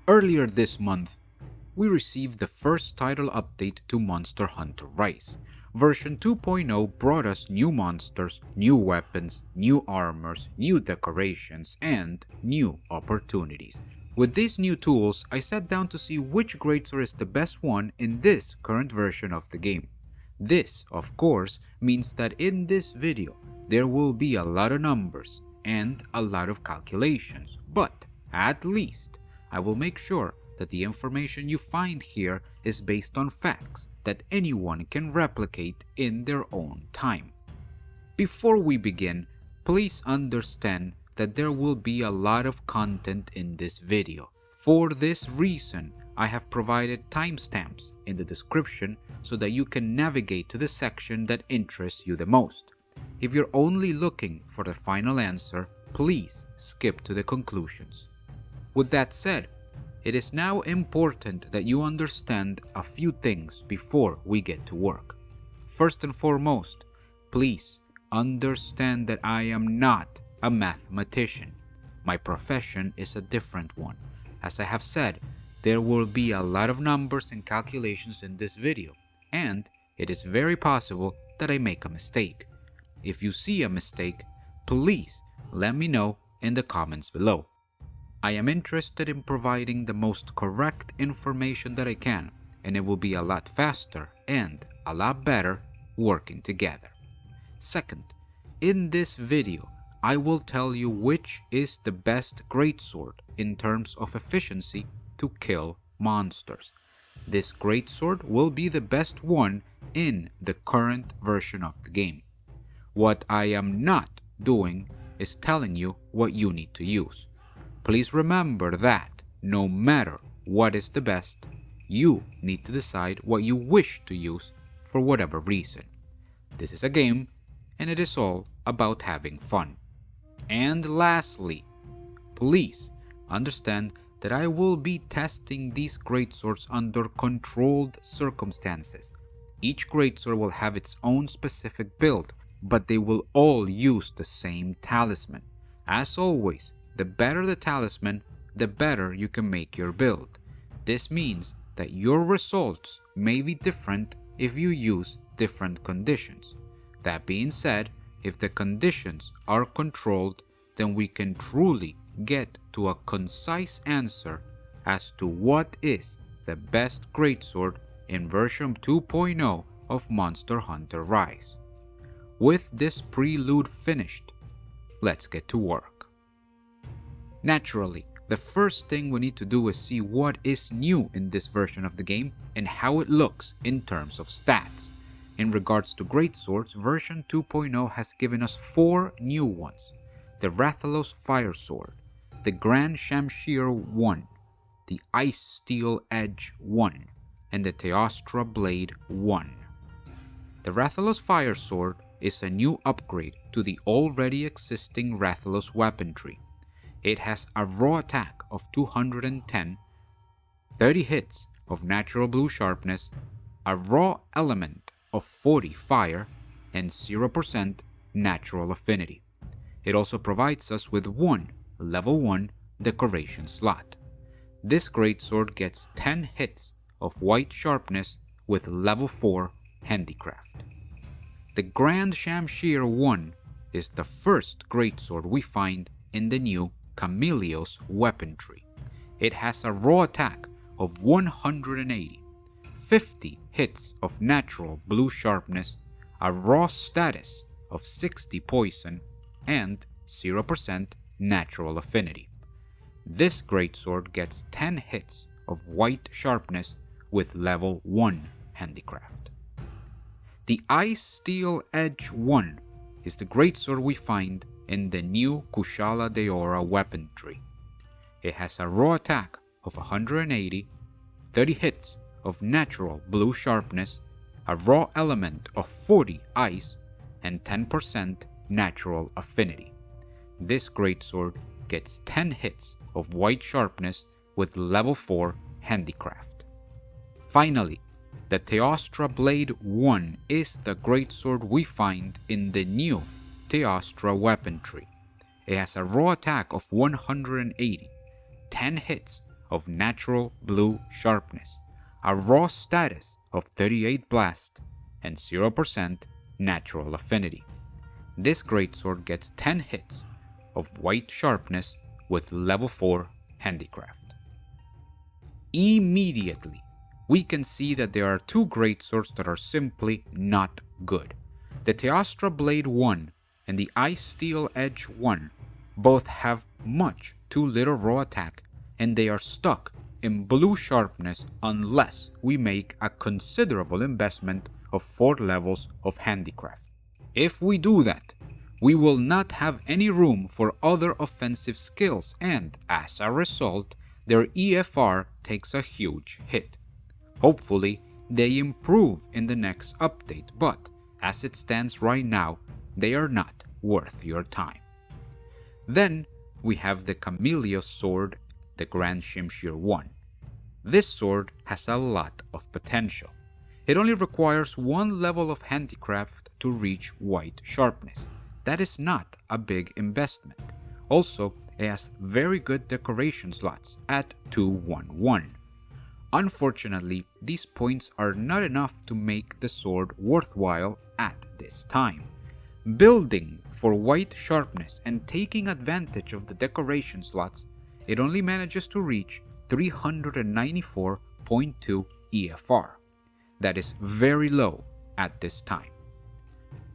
Earlier this month, we received the first title update to Monster Hunter Rise. Version 2.0 brought us new monsters, new weapons, new armors, new decorations, and new opportunities. With these new tools, I sat down to see which greatsword is the best one in this current version of the game. This, of course, means that in this video, there will be a lot of numbers and a lot of calculations, but at least I will make sure that the information you find here is based on facts that anyone can replicate in their own time. Before we begin, please understand that there will be a lot of content in this video. For this reason, I have provided timestamps in the description so that you can navigate to the section that interests you the most. If you're only looking for the final answer, please skip to the conclusions. With that said, it is now important that you understand a few things before we get to work. First and foremost, please understand that I am not a mathematician. My profession is a different one. As I have said, there will be a lot of numbers and calculations in this video, and it is very possible that I make a mistake. If you see a mistake, please let me know in the comments below. I am interested in providing the most correct information that I can, and it will be a lot faster and a lot better working together. Second, in this video, I will tell you which is the best greatsword in terms of efficiency to kill monsters. This greatsword will be the best one in the current version of the game. What I am not doing is telling you what you need to use. Please remember that no matter what is the best, you need to decide what you wish to use for whatever reason. This is a game, and it is all about having fun. And lastly, please understand that I will be testing these greatswords under controlled circumstances. Each greatsword will have its own specific build, but they will all use the same talisman. As always, the better the talisman, the better you can make your build. This means that your results may be different if you use different conditions. That being said, if the conditions are controlled, then we can truly get to a concise answer as to what is the best greatsword in version 2.0 of Monster Hunter Rise. With this prelude finished, let's get to work. Naturally, the first thing we need to do is see what is new in this version of the game and how it looks in terms of stats. In regards to greatswords, version 2.0 has given us 4 new ones: the Rathalos Fire Sword, the Grand Shamshir 1, the Ice Steel Edge 1, and the Teostra Blade 1. The Rathalos Fire Sword is a new upgrade to the already existing Rathalos weaponry. It has a raw attack of 210, 30 hits of natural blue sharpness, a raw element of 40 fire, and 0% natural affinity. It also provides us with one level 1 decoration slot. This greatsword gets 10 hits of white sharpness with level 4 handicraft. The Grand Shamshir 1 is the first greatsword we find in the new Chameleos weaponry. It has a raw attack of 180, 50 hits of natural blue sharpness, a raw status of 60 poison, and 0% natural affinity. This greatsword gets 10 hits of white sharpness with level 1 handicraft. The Ice Steel Edge 1 is the greatsword we find in the new Kushala Daora weaponry. It has a raw attack of 180, 30 hits of natural blue sharpness, a raw element of 40 ice, and 10% natural affinity. This greatsword gets 10 hits of white sharpness with level 4 handicraft. Finally, the Teostra Blade 1 is the greatsword we find in the new Teostra weaponry. It has a raw attack of 180, 10 hits of natural blue sharpness, a raw status of 38 blast, and 0% natural affinity. This greatsword gets 10 hits of white sharpness with level 4 handicraft. Immediately, we can see that there are two greatswords that are simply not good. The Teostra Blade 1 and the Ice Steel Edge 1 both have much too little raw attack, and they are stuck in blue sharpness unless we make a considerable investment of 4 levels of handicraft. If we do that, we will not have any room for other offensive skills, and as a result, their EfR takes a huge hit. Hopefully, they improve in the next update, but as it stands right now, they are not worth your time. Then we have the Camellia Sword, the Grand Shimshir 1. This sword has a lot of potential. It only requires 1 level of handicraft to reach white sharpness. That is not a big investment. Also, it has very good decoration slots at 211. Unfortunately, these points are not enough to make the sword worthwhile at this time. Building for white sharpness and taking advantage of the decoration slots, it only manages to reach 394.2 EfR. That is very low at this time.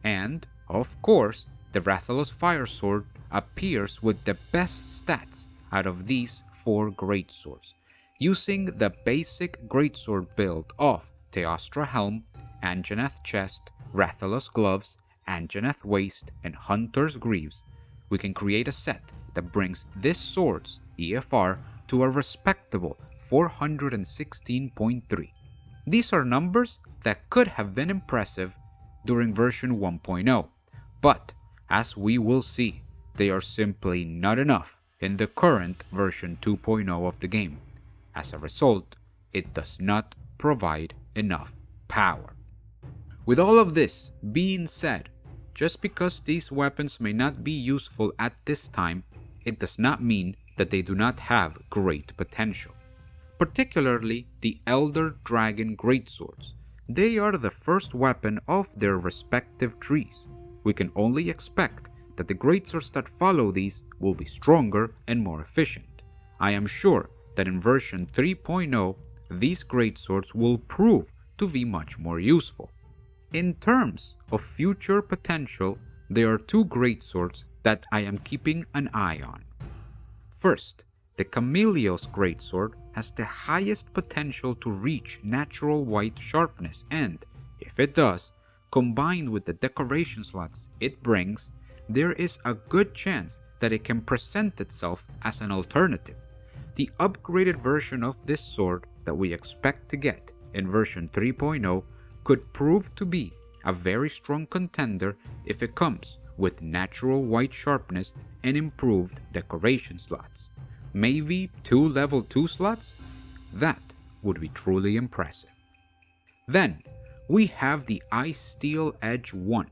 And, of course, the Rathalos Fire Sword appears with the best stats out of these 4 greatswords, using the basic greatsword build of Teostra Helm, Anjanath Chest, Rathalos Gloves, Anjanath Waist, and Hunter's Greaves. We can create a set that brings this sword's EfR to a respectable 416.3. These are numbers that could have been impressive during version 1.0, but as we will see, they are simply not enough in the current version 2.0 of the game. As a result, it does not provide enough power. With all of this being said, just because these weapons may not be useful at this time, it does not mean that they do not have great potential. Particularly the Elder Dragon Greatswords. They are the first weapon of their respective trees. We can only expect that the greatswords that follow these will be stronger and more efficient. I am sure that in version 3.0, these greatswords will prove to be much more useful. In terms of future potential, there are 2 greatswords that I am keeping an eye on. First, the Camellia's greatsword has the highest potential to reach natural white sharpness, and if it does, combined with the decoration slots it brings, there is a good chance that it can present itself as an alternative. The upgraded version of this sword that we expect to get in version 3.0 could prove to be a very strong contender if it comes with natural white sharpness and improved decoration slots. Maybe 2 level 2 slots? That would be truly impressive. Then, we have the Ice Steel Edge 1.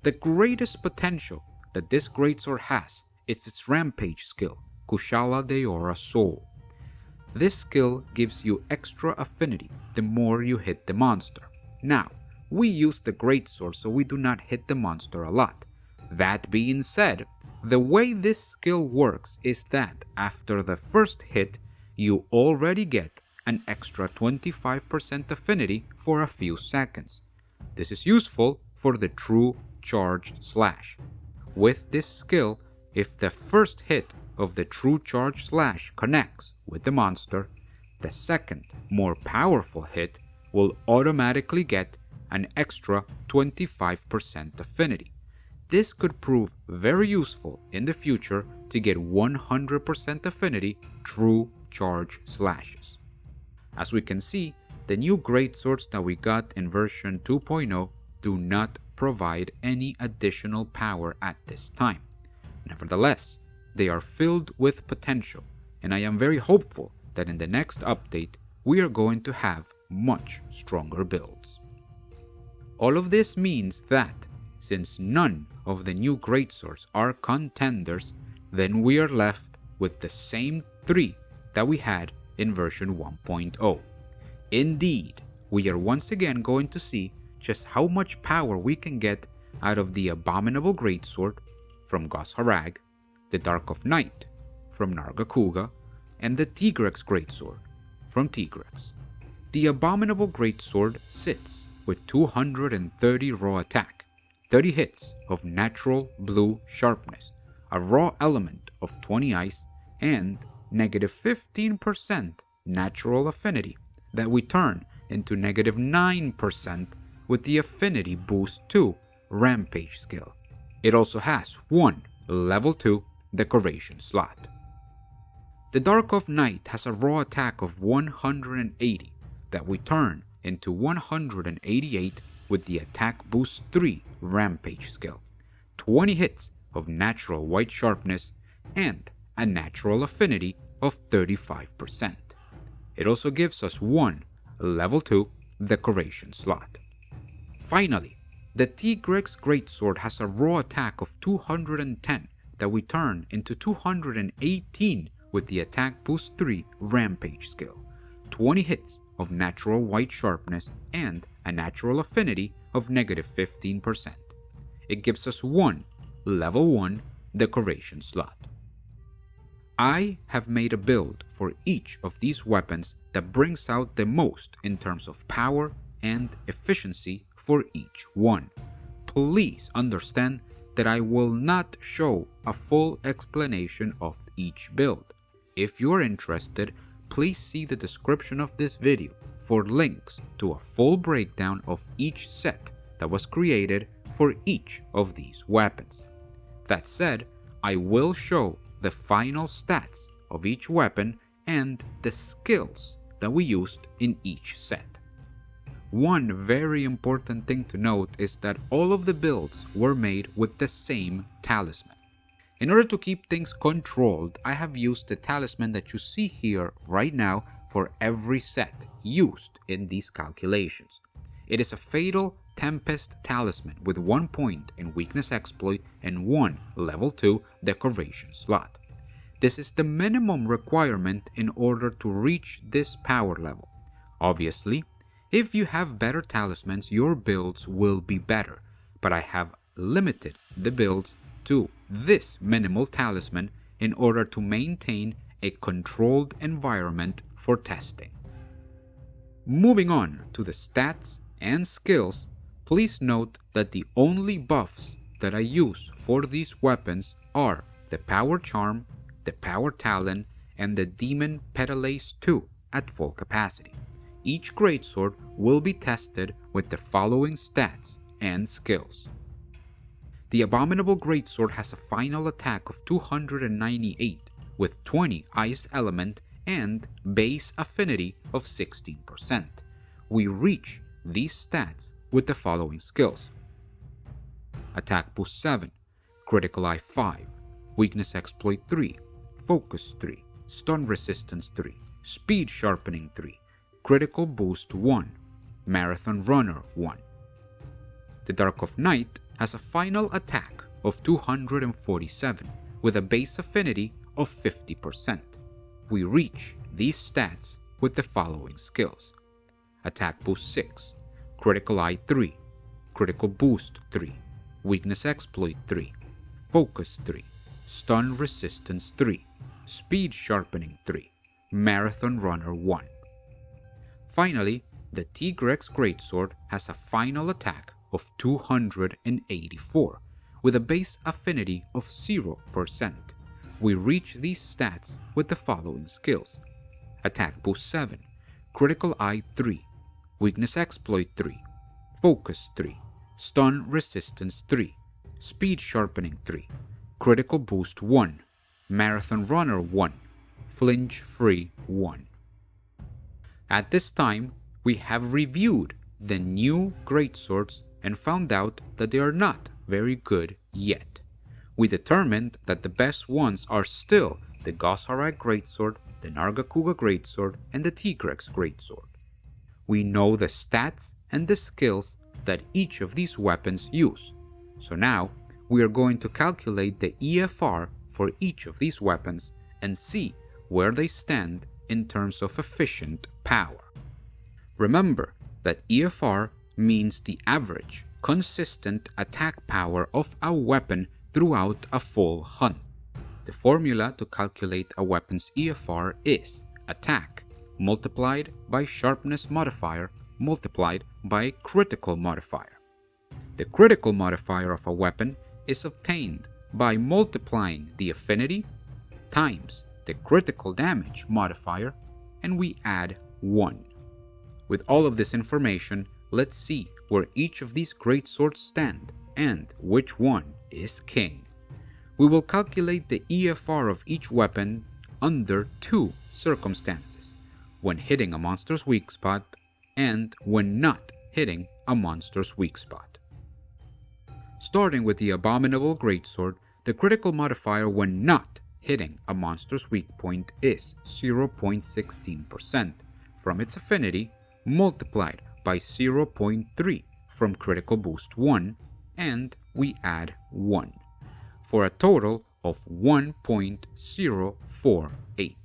The greatest potential that this greatsword has is its Rampage skill, Kushala Deora Soul. This skill gives you extra affinity the more you hit the monster. Now, we use the greatsword so we do not hit the monster a lot. That being said, the way this skill works is that after the first hit, you already get an extra 25% affinity for a few seconds. This is useful for the true charged slash. With this skill, if the first hit of the true charge slash connects with the monster, the second, more powerful hit will automatically get an extra 25% affinity. This could prove very useful in the future to get 100% affinity true charge slashes. As we can see, the new greatswords that we got in version 2.0 do not provide any additional power at this time. Nevertheless, they are filled with potential, and I am very hopeful that in the next update we are going to have much stronger builds. All of this means that, since none of the new greatswords are contenders, then we are left with the same 3 that we had in version 1.0. Indeed, we are once again going to see just how much power we can get out of the Abominable Greatsword from Gos Harag, the Dark of Night from Nargacuga, and the Tigrex Greatsword from Tigrex. The Abominable Greatsword sits with 230 raw attack, 30 hits of natural blue sharpness, a raw element of 20 ice, and negative 15% natural affinity that we turn into negative 9% with the Affinity Boost 2 Rampage skill. It also has one level 2 decoration slot. The Dark of Night has a raw attack of 180 that we turn into 188 with the Attack Boost 3 Rampage skill, 20 hits of natural white sharpness, and a natural affinity of 35%. It also gives us one level 2 decoration slot. Finally, the Tigrex Greatsword has a raw attack of 210 that we turn into 218 with the Attack Boost 3 Rampage skill, 20 hits of natural white sharpness, and a natural affinity of negative 15%. It gives us one level 1 decoration slot. I have made a build for each of these weapons that brings out the most in terms of power and efficiency for each one. Please understand that I will not show a full explanation of each build. If you're interested, please see the description of this video for links to a full breakdown of each set that was created for each of these weapons. That said, I will show the final stats of each weapon and the skills that we used in each set. One very important thing to note is that all of the builds were made with the same talisman. In order to keep things controlled, I have used the talisman that you see here right now for every set used in these calculations. It is a Fatal Tempest talisman with 1 point in weakness exploit and 1 level 2 decoration slot. This is the minimum requirement in order to reach this power level. Obviously, if you have better talismans, your builds will be better, but I have limited the builds to this minimal talisman in order to maintain a controlled environment for testing. Moving on to the stats and skills, please note that the only buffs that I use for these weapons are the Power Charm, the Power Talon, and the Demon Petalace 2 at full capacity. Each greatsword will be tested with the following stats and skills. The Abominable Greatsword has a final attack of 298 with 20 ice element and base affinity of 16%. We reach these stats with the following skills: Attack Boost 7, Critical Eye 5, Weakness Exploit 3, Focus 3, Stun Resistance 3, Speed Sharpening 3, Critical Boost 1, Marathon Runner 1. The Dark of Night has a final attack of 247 with a base affinity of 50%. We reach these stats with the following skills: Attack Boost 6, Critical Eye 3, Critical Boost 3, Weakness Exploit 3, Focus 3, Stun Resistance 3, Speed Sharpening 3, Marathon Runner 1. Finally, the Tigrex Greatsword has a final attack of 284 with a base affinity of 0%. We reach these stats with the following skills: Attack Boost 7, Critical Eye 3, Weakness Exploit 3, Focus 3, Stun Resistance 3, Speed Sharpening 3, Critical Boost 1, Marathon Runner 1, Flinch Free 1. At this time, we have reviewed the new greatswords and found out that they are not very good yet. We determined that the best ones are still the Gos Harag Greatsword, the Nargacuga Greatsword, and the Tigrex Greatsword. We know the stats and the skills that each of these weapons use. So now, we are going to calculate the EfR for each of these weapons and see where they stand in terms of efficient power. Remember that EfR means the average, consistent attack power of a weapon throughout a full hunt. The formula to calculate a weapon's EfR is attack multiplied by sharpness modifier multiplied by critical modifier. The critical modifier of a weapon is obtained by multiplying the affinity times the critical damage modifier, and we add 1. With all of this information, let's see where each of these greatswords stand and which one is king. We will calculate the EfR of each weapon under 2 circumstances: when hitting a monster's weak spot and when not hitting a monster's weak spot. Starting with the Abominable Greatsword, the critical modifier when not hitting a monster's weak point is 0.16% from its affinity multiplied by 0.3 from critical boost 1, and we add 1, for a total of 1.048.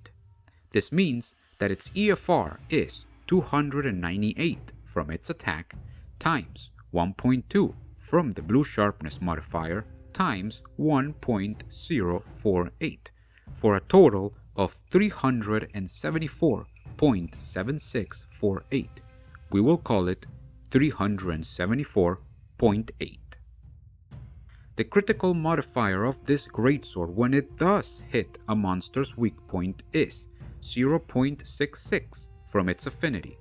This means that its EfR is 298 from its attack times 1.2 from the blue sharpness modifier times 1.048, for a total of 374.7648. We will call it 374.8. The critical modifier of this greatsword when it does hit a monster's weak point is 0.66 from its affinity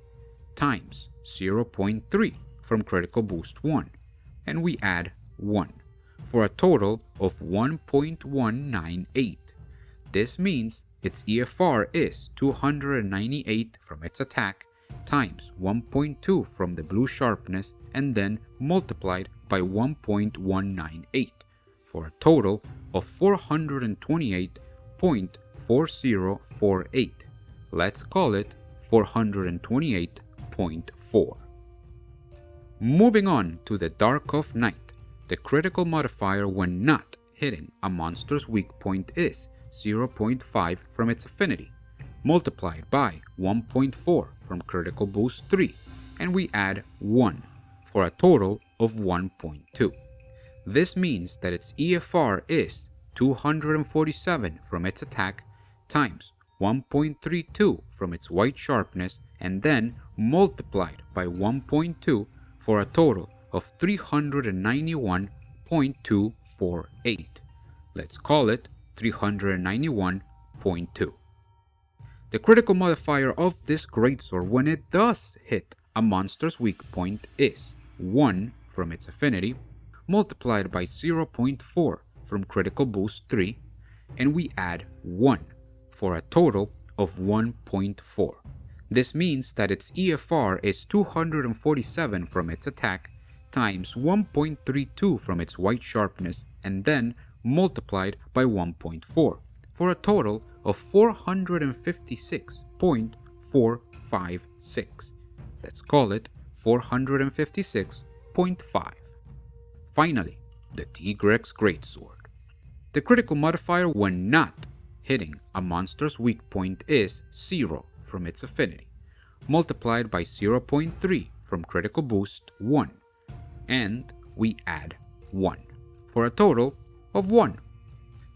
times 0.3 from critical boost 1, and we add 1, for a total of 1.198. This means its EfR is 298 from its attack times 1.2 from the blue sharpness and then multiplied by 1.198 for a total of 428.4048. Let's call it 428.4. Moving on to the Dark of Night, the critical modifier when not hitting a monster's weak point is 0.5 from its affinity, multiplied by 1.4 from critical boost 3, and we add 1, for a total of 1.2. This means that its EfR is 247 from its attack times 1.32 from its white sharpness and then multiplied by 1.2 for a total of 391.248. Let's call it 391.2. The critical modifier of this greatsword when it does hit a monster's weak point is 1 from its affinity, multiplied by 0.4 from critical boost 3, and we add 1, for a total of 1.4. This means that its EfR is 247 from its attack times 1.32 from its white sharpness and then multiplied by 1.4 for a total of 456.456. Let's call it 456.5. Finally, the Tigrex Greatsword. The critical modifier when not hitting a monster's weak point is 0 from its affinity, multiplied by 0.3 from critical boost 1, and we add 1, for a total of 1.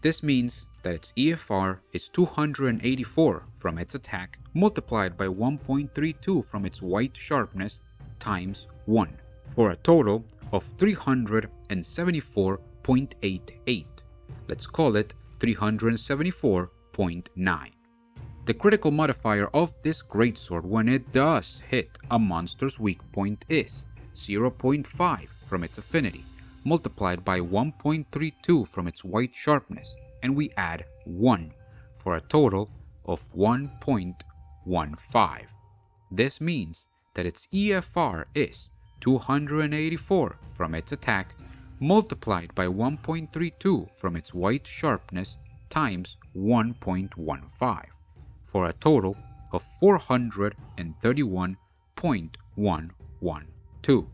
This means that its EfR is 284 from its attack, multiplied by 1.32 from its white sharpness times 1, for a total of 374.88. Let's call it 374.9. The critical modifier of this greatsword when it does hit a monster's weak point is 0.5 from its affinity, multiplied by 1.32 from its white sharpness, and we add 1, for a total of 1.15. This means that its EfR is 284 from its attack, multiplied by 1.32 from its white sharpness times 1.15, for a total of 431.112.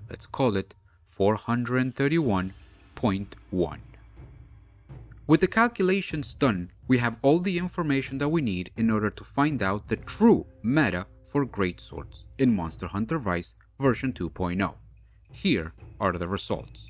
Let's call it 431.1. With the calculations done, we have all the information that we need in order to find out the true meta for greatswords in Monster Hunter Rise version 2.0. Here are the results.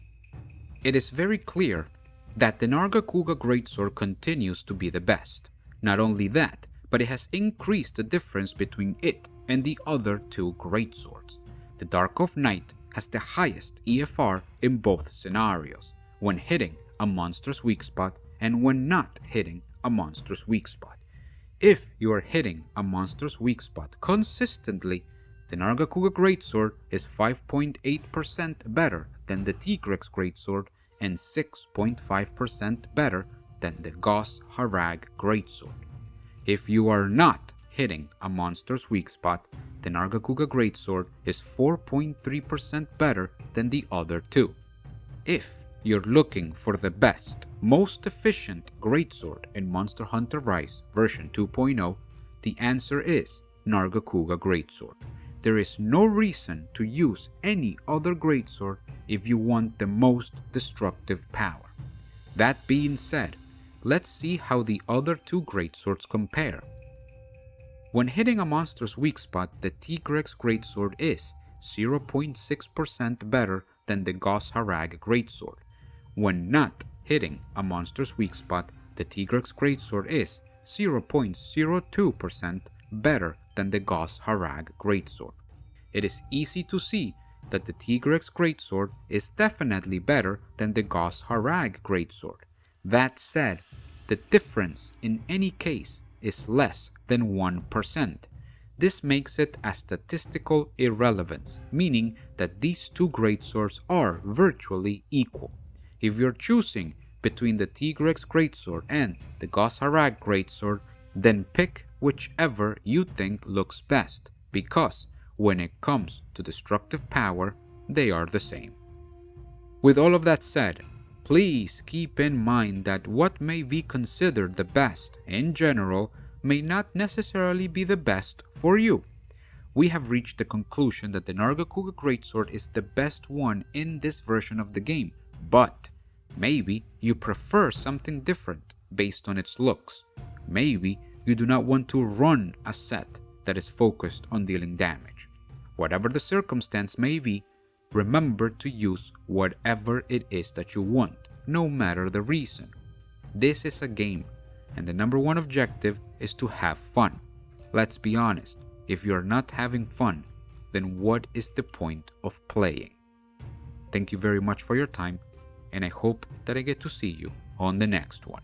It is very clear that the Nargacuga greatsword continues to be the best. Not only that, but it has increased the difference between it and the other two greatswords. The Dark of Night has the highest EfR in both scenarios, when hitting a monster's weak spot and when not hitting a monster's weak spot. If you are hitting a monster's weak spot consistently, the Nargacuga greatsword is 5.8% better than the Tigrex greatsword and 6.5% better than the Gauss Harag greatsword. If you are not hitting a monster's weak spot, the Nargacuga greatsword is 4.3% better than the other two. If you're looking for the best, most efficient greatsword in Monster Hunter Rise version 2.0, the answer is Nargacuga greatsword. There is no reason to use any other greatsword if you want the most destructive power. That being said, let's see how the other two greatswords compare. When hitting a monster's weak spot, the Tigrex greatsword is 0.6% better than the Gauss Harag greatsword. When not hitting a monster's weak spot, the Tigrex greatsword is 0.02% better than the Gauss Harag greatsword. It is easy to see that the Tigrex greatsword is definitely better than the Gauss Harag greatsword. That said, the difference in any case is less than 1%. This makes it a statistical irrelevance, meaning that these two greatswords are virtually equal. If you're choosing between the Tigrex greatsword and the Gauss Harag greatsword, then pick whichever you think looks best, because when it comes to destructive power, they are the same. With all of that said, please keep in mind that what may be considered the best in general may not necessarily be the best for you. We have reached the conclusion that the Nargacuga greatsword is the best one in this version of the game, but maybe you prefer something different based on its looks. Maybe you do not want to run a set that is focused on dealing damage. Whatever the circumstance may be, remember to use whatever it is that you want, no matter the reason. This is a game, and the number one objective is to have fun. Let's be honest, if you are not having fun, then what is the point of playing? Thank you very much for your time, and I hope that I get to see you on the next one.